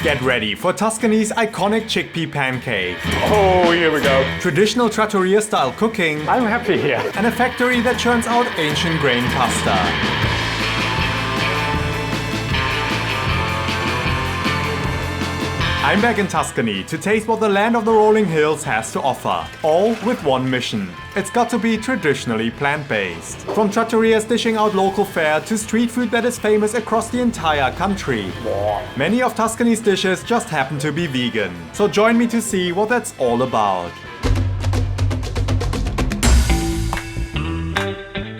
Get ready for Tuscany's iconic chickpea pancake. Oh, here we go. Traditional trattoria style cooking. I'm happy here. And a factory that churns out ancient grain pasta. I'm back in Tuscany to taste what the land of the rolling hills has to offer. All with one mission. It's got to be traditionally plant-based. From trattorias dishing out local fare to street food that is famous across the entire country. Many of Tuscany's dishes just happen to be vegan. So join me to see what that's all about.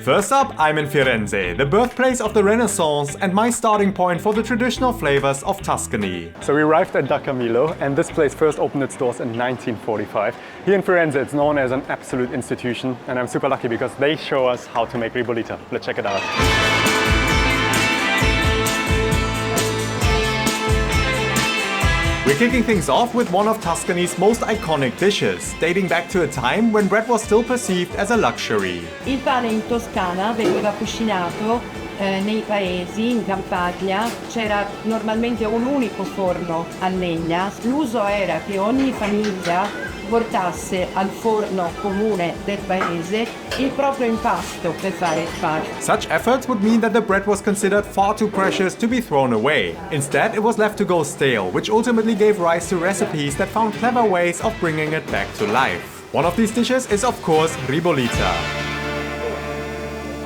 First up, I'm in Firenze, the birthplace of the Renaissance and my starting point for the traditional flavors of Tuscany. So we arrived at Da Cammillo, and this place first opened its doors in 1945. Here in Firenze it's known as an absolute institution, and I'm super lucky because they show us how to make ribollita. Let's check it out. We're kicking things off with one of Tuscany's most iconic dishes, dating back to a time when bread was still perceived as a luxury. Il pane in Toscana veniva cucinato nei paesi, in campagna, c'era normalmente un unico forno a legna. L'uso era che ogni famiglia portasse al forno comune del paese il proprio impasto per fare il pane. Such efforts would mean that the bread was considered far too precious to be thrown away. Instead, it was left to go stale, which ultimately gave rise to recipes that found clever ways of bringing it back to life. One of these dishes is of course ribollita.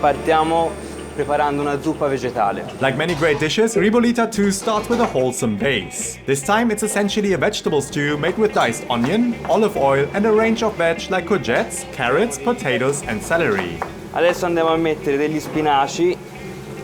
Partiamo preparando una zuppa vegetale. Like many great dishes, ribollita too starts with a wholesome base. This time it's essentially a vegetable stew made with diced onion, olive oil and a range of veg like courgettes, carrots, potatoes and celery. Adesso andiamo a mettere degli spinaci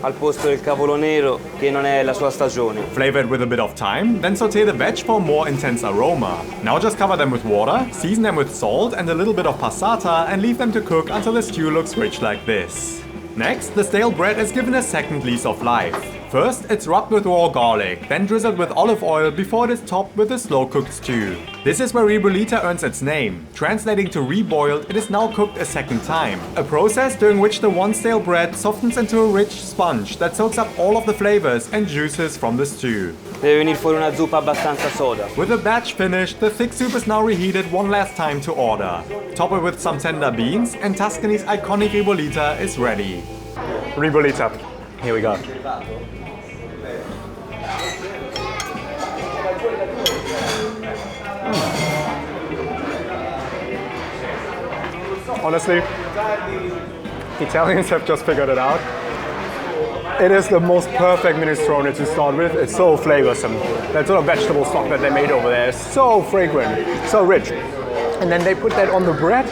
al posto del cavolo nero, che non è la sua stagione. Flavor it with a bit of thyme, then saute the veg for a more intense aroma. Now just cover them with water, season them with salt and a little bit of passata and leave them to cook until the stew looks rich like this. Next, the stale bread is given a second lease of life. First, it's rubbed with raw garlic, then drizzled with olive oil before it is topped with a slow-cooked stew. This is where ribollita earns its name. Translating to reboiled, it is now cooked a second time. A process during which the once stale bread softens into a rich sponge that soaks up all of the flavors and juices from the stew. Deve venire fuori una zuppa abbastanza soda. With the batch finished, the thick soup is now reheated one last time to order. Top it with some tender beans and Tuscany's iconic ribollita is ready. Ribollita. Here we go. Honestly, Italians have just figured it out. It is the most perfect minestrone to start with. It's so flavorsome. That sort of vegetable stock that they made over there is so fragrant, so rich. And then they put that on the bread,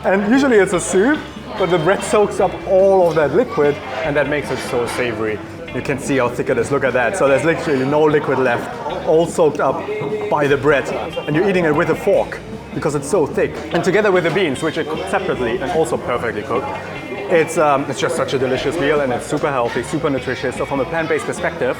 and usually it's a soup, but the bread soaks up all of that liquid, and that makes it so savory. You can see how thick it is, look at that. So there's literally no liquid left, all soaked up by the bread. And you're eating it with a fork, because it's so thick. And together with the beans, which are cooked separately and also perfectly cooked, it's just such a delicious meal, and it's super healthy, super nutritious. So from a plant-based perspective,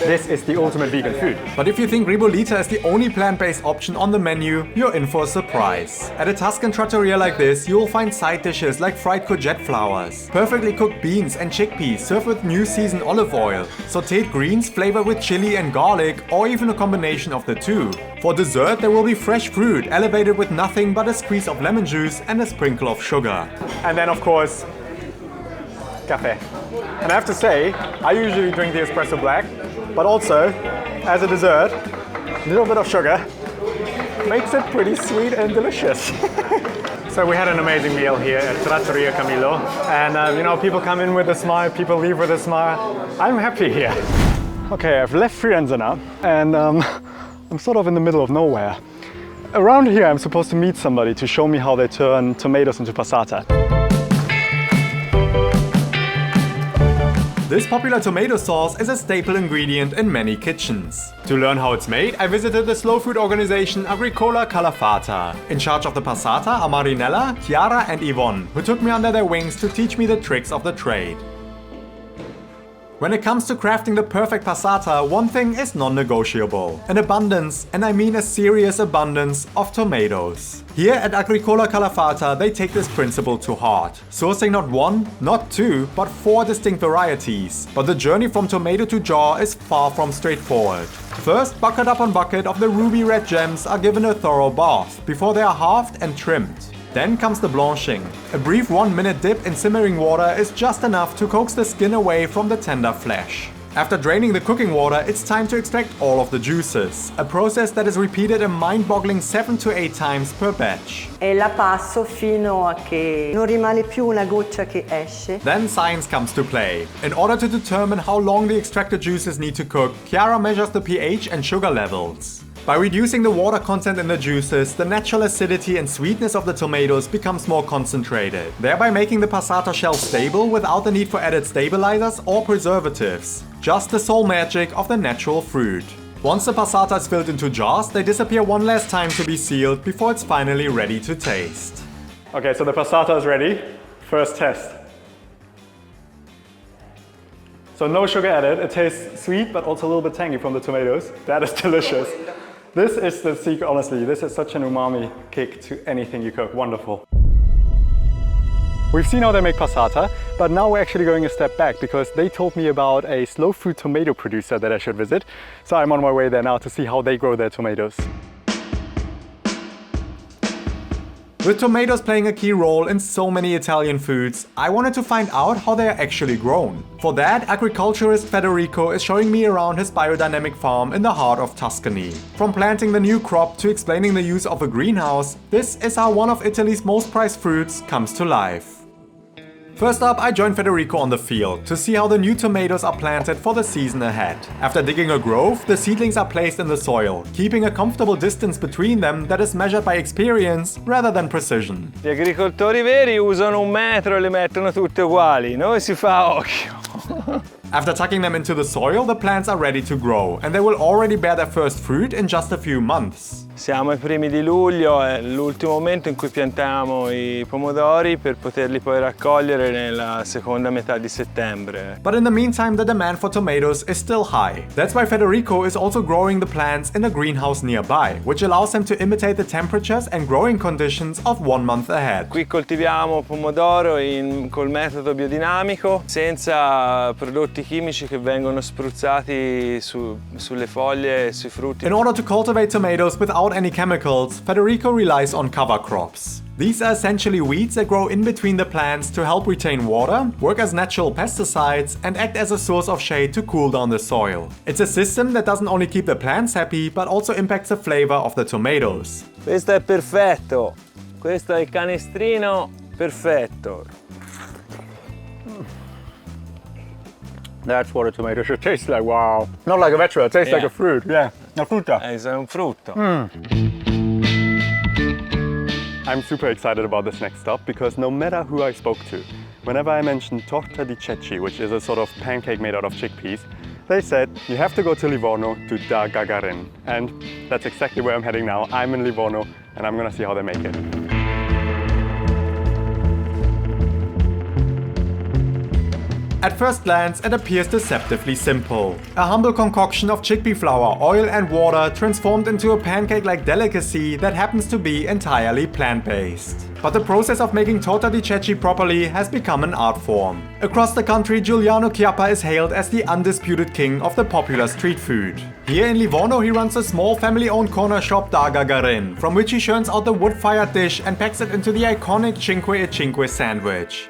this is the ultimate vegan food. But if you think ribollita is the only plant-based option on the menu, you're in for a surprise. At a Tuscan trattoria like this, you will find side dishes like fried courgette flowers, perfectly cooked beans and chickpeas served with new seasoned olive oil, sautéed greens flavored with chili and garlic, or even a combination of the two. For dessert, there will be fresh fruit elevated with nothing but a squeeze of lemon juice and a sprinkle of sugar. And then of course, caffè. And I have to say, I usually drink the espresso black, but also, as a dessert, a little bit of sugar makes it pretty sweet and delicious. So we had an amazing meal here at Trattoria Cammillo, and people come in with a smile, people leave with a smile. I'm happy here. Okay, I've left Firenze now, and I'm sort of in the middle of nowhere. Around here, I'm supposed to meet somebody to show me how they turn tomatoes into passata. This popular tomato sauce is a staple ingredient in many kitchens. To learn how it's made, I visited the slow food organization Agricola Calafata. In charge of the passata are Marinella, Chiara and Yvonne, who took me under their wings to teach me the tricks of the trade. When it comes to crafting the perfect passata, one thing is non-negotiable. An abundance, and I mean a serious abundance, of tomatoes. Here at Agricola Calafata, they take this principle to heart, sourcing not one, not two, but 4 distinct varieties. But the journey from tomato to jar is far from straightforward. First, bucket upon bucket of the ruby red gems are given a thorough bath, before they are halved and trimmed. Then comes the blanching. A brief 1-minute dip in simmering water is just enough to coax the skin away from the tender flesh. After draining the cooking water, it's time to extract all of the juices, a process that is repeated a mind-boggling 7 to 8 times per batch. E la passo fino a che non rimane più una goccia che esce. Then science comes to play. In order to determine how long the extracted juices need to cook, Chiara measures the pH and sugar levels. By reducing the water content in the juices, the natural acidity and sweetness of the tomatoes becomes more concentrated, thereby making the passata shell stable without the need for added stabilizers or preservatives. Just the sole magic of the natural fruit. Once the passata is filled into jars, they disappear one last time to be sealed before it's finally ready to taste. Okay, so the passata is ready. First test. So no sugar added. It tastes sweet, but also a little bit tangy from the tomatoes. That is delicious. This is the secret, honestly. This is such an umami kick to anything you cook. Wonderful. We've seen how they make passata, but now we're actually going a step back because they told me about a slow food tomato producer that I should visit. So I'm on my way there now to see how they grow their tomatoes. With tomatoes playing a key role in so many Italian foods, I wanted to find out how they are actually grown. For that, agriculturist Federico is showing me around his biodynamic farm in the heart of Tuscany. From planting the new crop to explaining the use of a greenhouse, this is how one of Italy's most prized fruits comes to life. First up, I joined Federico on the field to see how the new tomatoes are planted for the season ahead. After digging a grove, the seedlings are placed in the soil, keeping a comfortable distance between them that is measured by experience rather than precision. Gli agricoltori veri usano 1 metro e le mettono tutte uguali, noi si fa a occhio. After tucking them into the soil, the plants are ready to grow, and they will already bear their first fruit in just a few months. Siamo ai primi di luglio, è l'ultimo momento in cui piantiamo i pomodori per poterli poi raccogliere nella seconda metà di settembre. But in the meantime, the demand for tomatoes is still high. That's why Federico is also growing the plants in a greenhouse nearby, which allows him to imitate the temperatures and growing conditions of 1 month ahead. Qui coltiviamo pomodoro col metodo biodinamico, senza prodotti chimici che vengono spruzzati sulle foglie e sui frutti. In order to cultivate tomatoes without any chemicals, Federico relies on cover crops. These are essentially weeds that grow in between the plants to help retain water, work as natural pesticides, and act as a source of shade to cool down the soil. It's a system that doesn't only keep the plants happy, but also impacts the flavor of the tomatoes. Questo è perfetto! Questo è il canestrino perfetto! That's what a tomato should taste like, wow. Not like a vegetable, it tastes like a fruit, yeah. Una frutta. È un frutto. I'm super excited about this next stop because no matter who I spoke to, whenever I mentioned Torta di Ceci, which is a sort of pancake made out of chickpeas, they said you have to go to Livorno to Da Gagarin. And that's exactly where I'm heading now. I'm in Livorno and I'm gonna see how they make it. At first glance, it appears deceptively simple. A humble concoction of chickpea flour, oil and water transformed into a pancake-like delicacy that happens to be entirely plant-based. But the process of making Torta di Ceci properly has become an art form. Across the country, Giuliano Chiappa is hailed as the undisputed king of the popular street food. Here in Livorno, he runs a small family-owned corner shop Da Gagarin, from which he churns out the wood-fired dish and packs it into the iconic Cinque e Cinque sandwich.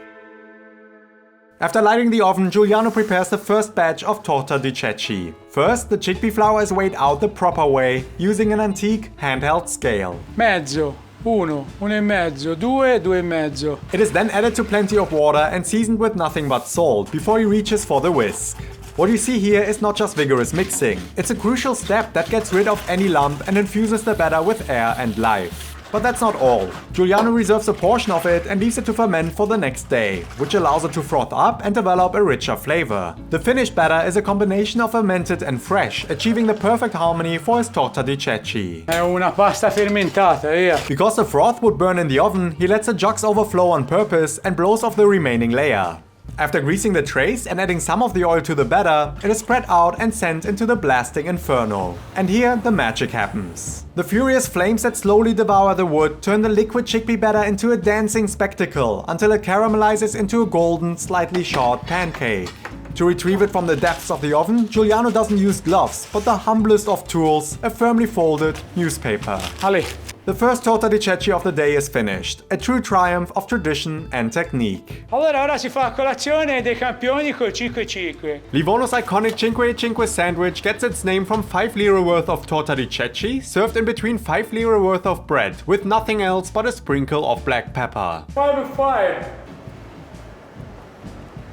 After lighting the oven, Giuliano prepares the first batch of Torta di Ceci. First, the chickpea flour is weighed out the proper way, using an antique handheld scale. Mezzo, 1, 1,5, 2, 2,5. It is then added to plenty of water and seasoned with nothing but salt before he reaches for the whisk. What you see here is not just vigorous mixing. It's a crucial step that gets rid of any lump and infuses the batter with air and life. But that's not all. Giuliano reserves a portion of it and leaves it to ferment for the next day, which allows it to froth up and develop a richer flavor. The finished batter is a combination of fermented and fresh, achieving the perfect harmony for his Torta di Ceci. È una pasta fermentata, via. Because the froth would burn in the oven, he lets the jugs overflow on purpose and blows off the remaining layer. After greasing the trays and adding some of the oil to the batter, it is spread out and sent into the blasting inferno. And here the magic happens. The furious flames that slowly devour the wood turn the liquid chickpea batter into a dancing spectacle until it caramelizes into a golden, slightly charred pancake. To retrieve it from the depths of the oven, Giuliano doesn't use gloves, but the humblest of tools, a firmly folded newspaper. Ali. The first torta di ceci of the day is finished, a true triumph of tradition and technique. Allora ora si fa colazione dei campioni col 5-5. Livorno's iconic 5-5 sandwich gets its name from 5 lire worth of torta di ceci, served in between 5 lire worth of bread, with nothing else but a sprinkle of black pepper. 5-5.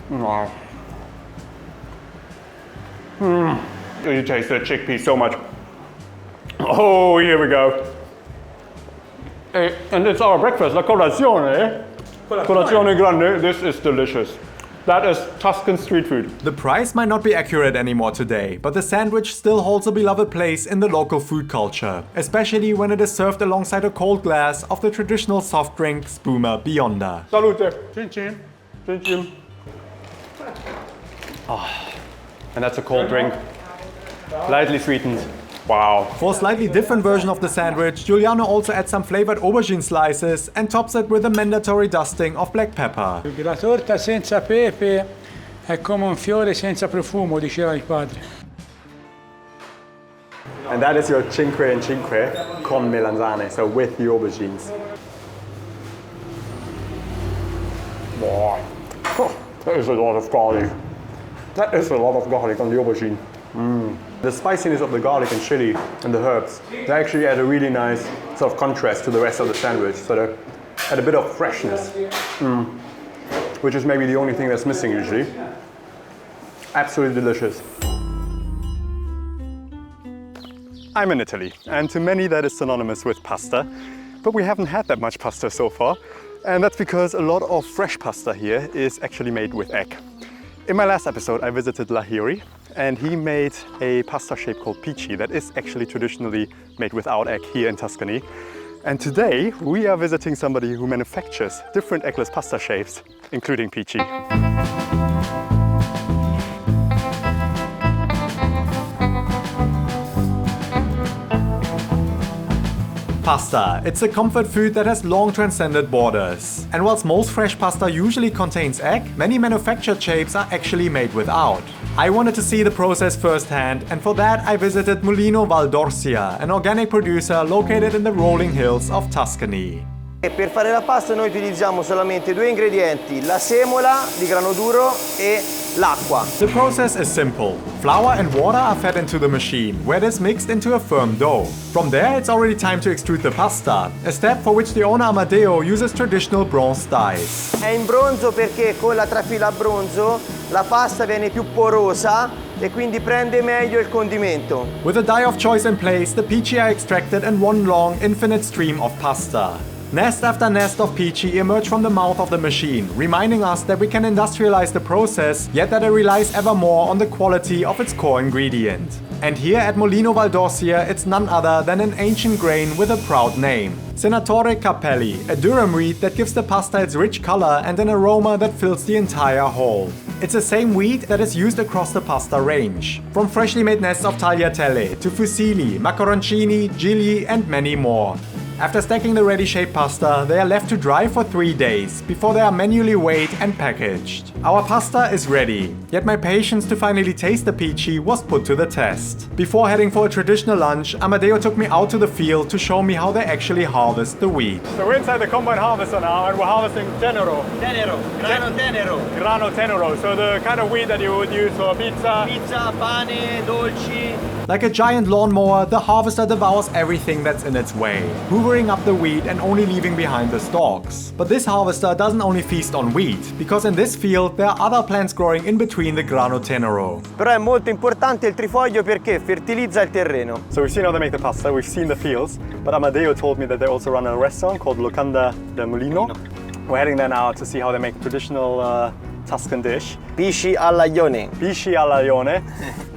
Wow. You taste the chickpea so much. Oh, here we go. And it's our breakfast, la colazione. Colazione grande. This is delicious. That is Tuscan street food. The price might not be accurate anymore today, but the sandwich still holds a beloved place in the local food culture, especially when it is served alongside a cold glass of the traditional soft drink Spuma Bionda. Salute. Cin cin. Chin chin. And that's a cold drink. Lightly sweetened. Wow. For a slightly different version of the sandwich, Giuliano also adds some flavored aubergine slices and tops it with a mandatory dusting of black pepper. La torta senza pepe è come un fiore senza profumo, diceva il padre. And that is your 5 con melanzane, so with the aubergines. Wow. Oh, that is a lot of garlic. That is a lot of garlic on the aubergine. The spiciness of the garlic and chili and the herbs, they actually add a really nice sort of contrast to the rest of the sandwich. So they add a bit of freshness, which is maybe the only thing that's missing usually. Absolutely delicious. I'm in Italy, and to many that is synonymous with pasta, but we haven't had that much pasta so far, and that's because a lot of fresh pasta here is actually made with egg. In my last episode, I visited Lahiri, and he made a pasta shape called Pici that is actually traditionally made without egg here in Tuscany. And today, we are visiting somebody who manufactures different eggless pasta shapes, including Pici. Pasta. It's a comfort food that has long transcended borders. And whilst most fresh pasta usually contains egg, many manufactured shapes are actually made without. I wanted to see the process firsthand, and for that I visited Mulino Valdorsia, an organic producer located in the rolling hills of Tuscany. E per fare la pasta noi utilizziamo solamente 2 ingredienti, la semola di grano duro e l'acqua. The process is simple. Flour and water are fed into the machine, where it is mixed into a firm dough. From there it's already time to extrude the pasta, a step for which the owner Amadeo uses traditional bronze dies. È in bronzo perché con la trafila a bronzo la pasta viene più porosa e quindi prende meglio il condimento. With a die of choice in place, the Pici are extracted in one long, infinite stream of pasta. Nest after nest of Pici emerge from the mouth of the machine, reminding us that we can industrialize the process, yet that it relies ever more on the quality of its core ingredient. And here at Mulino Valdorsia, it's none other than an ancient grain with a proud name. Senatore Cappelli, a durum wheat that gives the pasta its rich color and an aroma that fills the entire hall. It's the same wheat that is used across the pasta range, from freshly made nests of tagliatelle to fusilli, macoroncini, gigli and many more. After stacking the ready-shaped pasta, they are left to dry for 3 days before they are manually weighed and packaged. Our pasta is ready, yet my patience to finally taste the Pici was put to the test. Before heading for a traditional lunch, Amadeo took me out to the field to show me how they actually harvest the wheat. So we're inside the combine harvester now, and we're harvesting tenero. Tenero, grano tenero. Grano tenero, so the kind of wheat that you would use for pizza. Pizza, pane, dolci. Like a giant lawnmower, the harvester devours everything that's in its way, hoovering up the wheat and only leaving behind the stalks. But this harvester doesn't only feast on wheat, because in this field there are other plants growing in between the grano tenero. Però è molto importante il trifoglio perché fertilizza il terreno. So we've seen how they make the pasta, we've seen the fields, but Amadeo told me that they also run a restaurant called Locanda del Mulino. We're heading there now to see how they make a traditional Tuscan dish. Pici all'aglione. Pici all'aglione.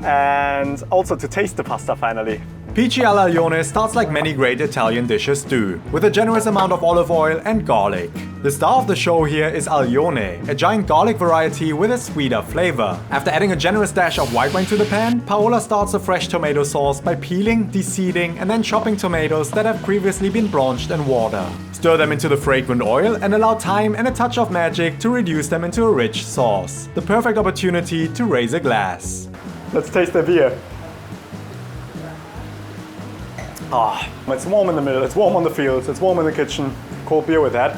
And also to taste the pasta finally. Pici all'aglione starts like many great Italian dishes do, with a generous amount of olive oil and garlic. The star of the show here is aglione, a giant garlic variety with a sweeter flavor. After adding a generous dash of white wine to the pan, Paola starts the fresh tomato sauce by peeling, de-seeding and then chopping tomatoes that have previously been blanched in water. Stir them into the fragrant oil and allow time and a touch of magic to reduce them into a rich sauce. The perfect opportunity to raise a glass. Let's taste the beer. Ah, it's warm in the middle, it's warm on the fields, it's warm in the kitchen. Cold beer with that.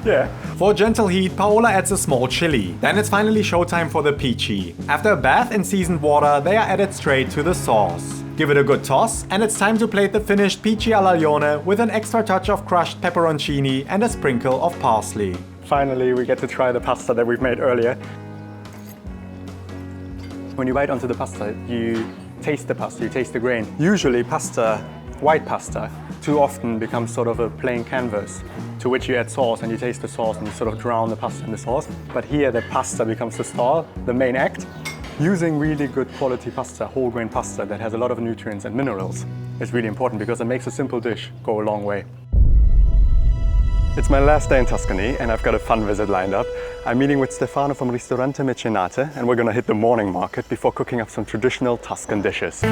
Yeah. For a gentle heat, Paola adds a small chilli. Then it's finally showtime for the pici. After a bath in seasoned water, they are added straight to the sauce. Give it a good toss, and it's time to plate the finished pici all'aglione with an extra touch of crushed pepperoncini and a sprinkle of parsley. Finally, we get to try the pasta that we've made earlier. When you bite onto the pasta, you taste the pasta, you taste the grain. Usually pasta, white pasta, too often becomes sort of a plain canvas to which you add sauce and you taste the sauce and you sort of drown the pasta in the sauce. But here the pasta becomes the star, the main act. Using really good quality pasta, whole grain pasta that has a lot of nutrients and minerals is really important because it makes a simple dish go a long way. It's my last day in Tuscany and I've got a fun visit lined up. I'm meeting with Stefano from Ristorante Mecenate and we're gonna hit the morning market before cooking up some traditional Tuscan dishes.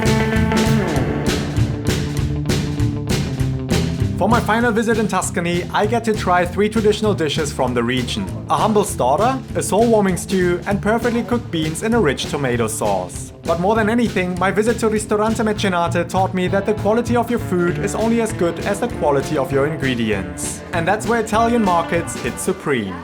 For my final visit in Tuscany, I get to try 3 traditional dishes from the region. A humble starter, a soul-warming stew, and perfectly cooked beans in a rich tomato sauce. But more than anything, my visit to Ristorante Mecenate taught me that the quality of your food is only as good as the quality of your ingredients. And that's where Italian markets hit supreme.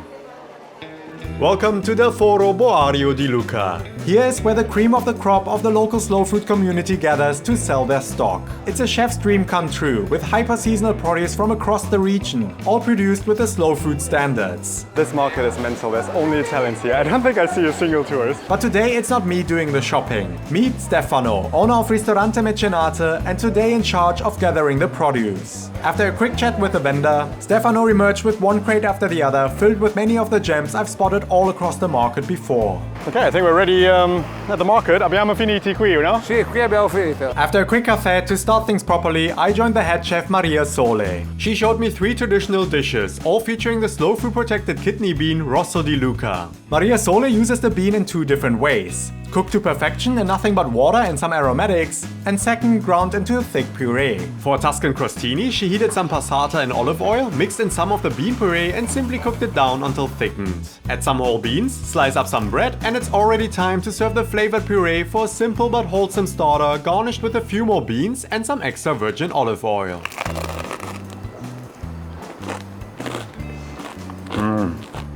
Welcome to Del Foro Boario di Lucca. Here's where the cream of the crop of the local slow food community gathers to sell their stock. It's a chef's dream come true, with hyper-seasonal produce from across the region, all produced with the slow food standards. This market is mental, there's only Italians here. I don't think I see a single tourist. But today it's not me doing the shopping. Meet Stefano, owner of Ristorante Mecenate, and today in charge of gathering the produce. After a quick chat with the vendor, Stefano emerged with one crate after the other, filled with many of the gems I've spotted all across the market before. Okay, I think we're ready at the market. Abbiamo finiti qui, you know? Sì, qui abbiamo finito. After a quick caffè, to start things properly, I joined the head chef Maria Sole. She showed me 3 traditional dishes, all featuring the slow food protected kidney bean Rosso di Lucca. Maria Sole uses the bean in 2 different ways. Cooked to perfection in nothing but water and some aromatics, and second, ground into a thick puree. For a Tuscan crostini, she heated some passata in olive oil, mixed in some of the bean puree and simply cooked it down until thickened. Add some whole beans, slice up some bread, and it's already time to serve the flavored puree for a simple but wholesome starter, garnished with a few more beans and some extra virgin olive oil.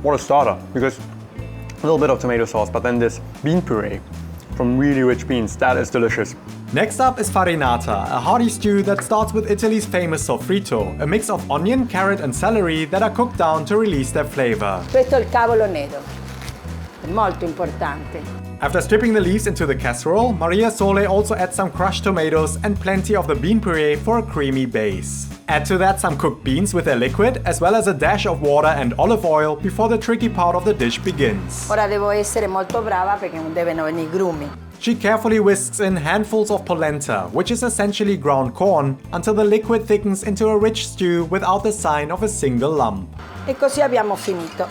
What a starter, because a little bit of tomato sauce, but then this bean puree from really rich beans, that is delicious. Next up is Farinata, a hearty stew that starts with Italy's famous sofrito, a mix of onion, carrot and celery that are cooked down to release their flavor. Questo è il cavolo nero, è molto importante. After stripping the leaves into the casserole, Maria Sole also adds some crushed tomatoes and plenty of the bean puree for a creamy base. Add to that some cooked beans with their liquid, as well as a dash of water and olive oil before the tricky part of the dish begins. Ora devo essere molto brava perché non devono venire grumi. She carefully whisks in handfuls of polenta, which is essentially ground corn, until the liquid thickens into a rich stew without the sign of a single lump. E così abbiamo finito.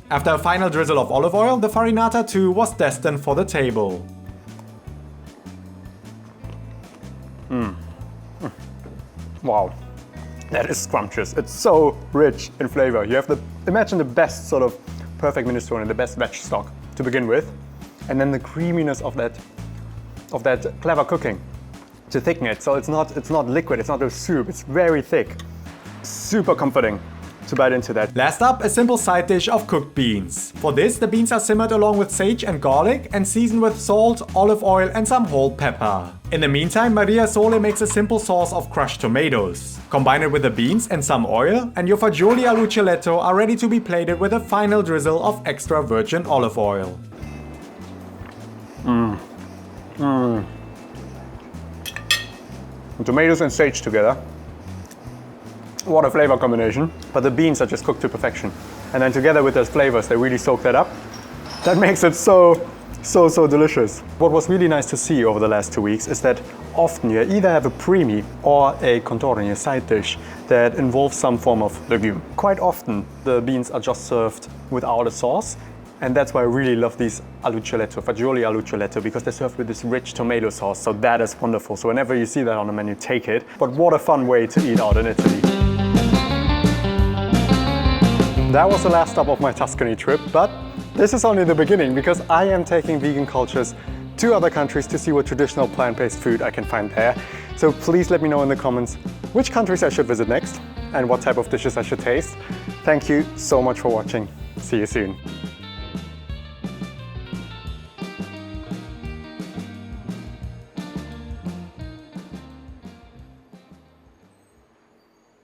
After a final drizzle of olive oil, the farinata too was destined for the table. Wow, that is scrumptious. It's so rich in flavor. You have imagine the best sort of perfect minestrone, the best veg stock to begin with, and then the creaminess of that clever cooking to thicken it. So it's not liquid, it's not a soup, it's very thick. Super comforting to bite into that. Last up, a simple side dish of cooked beans. For this, the beans are simmered along with sage and garlic and seasoned with salt, olive oil and some whole pepper. In the meantime, Maria Sole makes a simple sauce of crushed tomatoes. Combine it with the beans and some oil, and your fagioli all'uccelletto are ready to be plated with a final drizzle of extra virgin olive oil. Tomatoes and sage together. What a flavor combination. But the beans are just cooked to perfection. And then together with those flavors, they really soak that up. That makes it so So delicious. What was really nice to see over the last 2 weeks is that often you either have a primi or a contorni, a side dish, that involves some form of legume. Quite often the beans are just served without a sauce, and that's why I really love these alluccioletto, fagioli alluccioletto, because they're served with this rich tomato sauce, so that is wonderful. So whenever you see that on the menu, take it. But what a fun way to eat out in Italy. That was the last stop of my Tuscany trip, but this is only the beginning, because I am taking vegan cultures to other countries to see what traditional plant-based food I can find there. So please let me know in the comments which countries I should visit next and what type of dishes I should taste. Thank you so much for watching. See you soon.